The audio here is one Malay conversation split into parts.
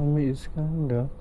Ambil sekarang dah.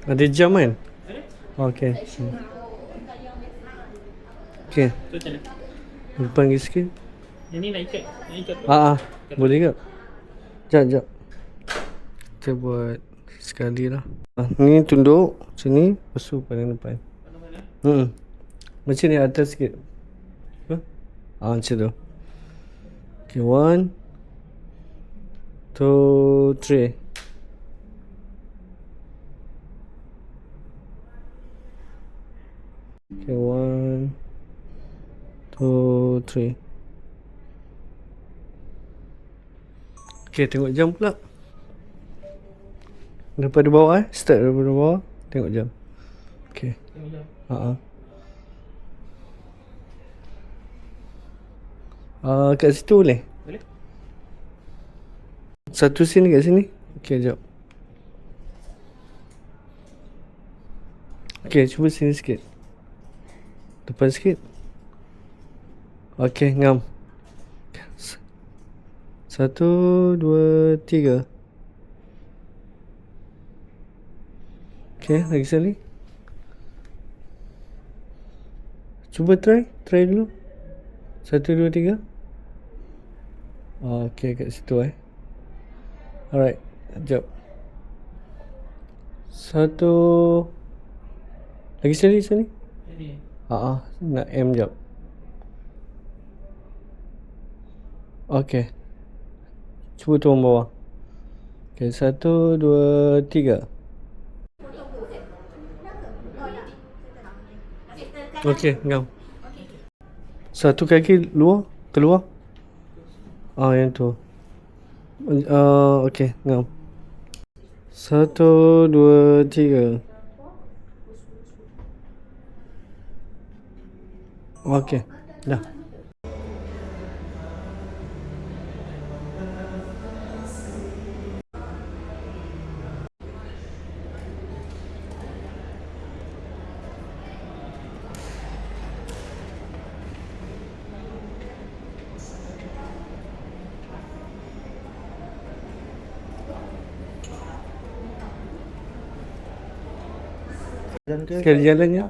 Ada jam kan? Okey. Okey. Tu macam mana? Depan lagi sikit. Yang ni nak ikat. Nak ikat tu. Boleh ke? Jap. Kita buat sekali lah. Ni tunduk sini, lepas tu paling depan. Mana-mana? Macam ni atas sikit. Macam tu. Okay, 1 2 3. Okay, 1 2 3. Okay, tengok jam pula. Daripada bawah start daripada bawah. Tengok jam. Okay. Tengok jam. Kat situ boleh? Boleh? Satu sini kat sini. Okay, jap. Okay, cuba sini sikit. Depan sikit. Okay, ngam. 1 2 3. Okay, lagi sekali. Cuba try dulu. 1 2 3. Okay, kat situ Alright, jap. 1. Lagi sekali sini. Jadi. Nak M jap. Okay. Cuba turun bawah. Okay, 1 2 3. Okay, ngam. Satu kaki keluar. Yang tu. Okay, ngam. 1 2 3. Okay, dah. Sekali jalannya.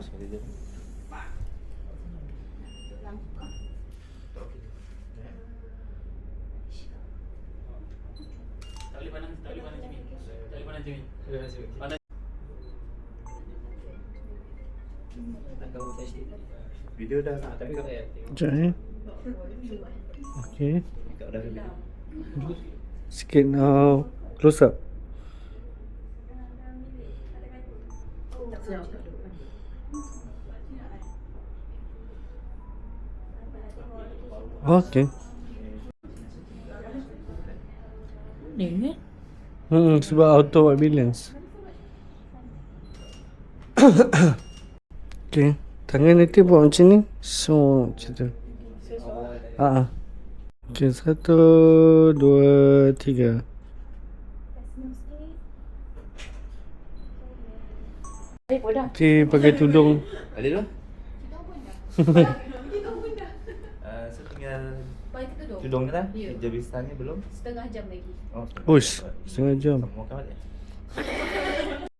Tak boleh pandang Jimmy. Tak boleh pandang Jimmy. Pandang. Video dah nak tapi kau Sekejap Okay. Sikit close up. Okay. Ni Sebab auto balance. Okay. Tangan nanti buat macam ni. So macam tu. Okay, 1 2 3. Okay, pakai tudung. Ada tu? Saya tinggal Pakai tudung. Tudung dah? Ya. Kerja bisanya belum? Setengah jam lagi. Oh, Uish, setengah jam. Mau kawat ya?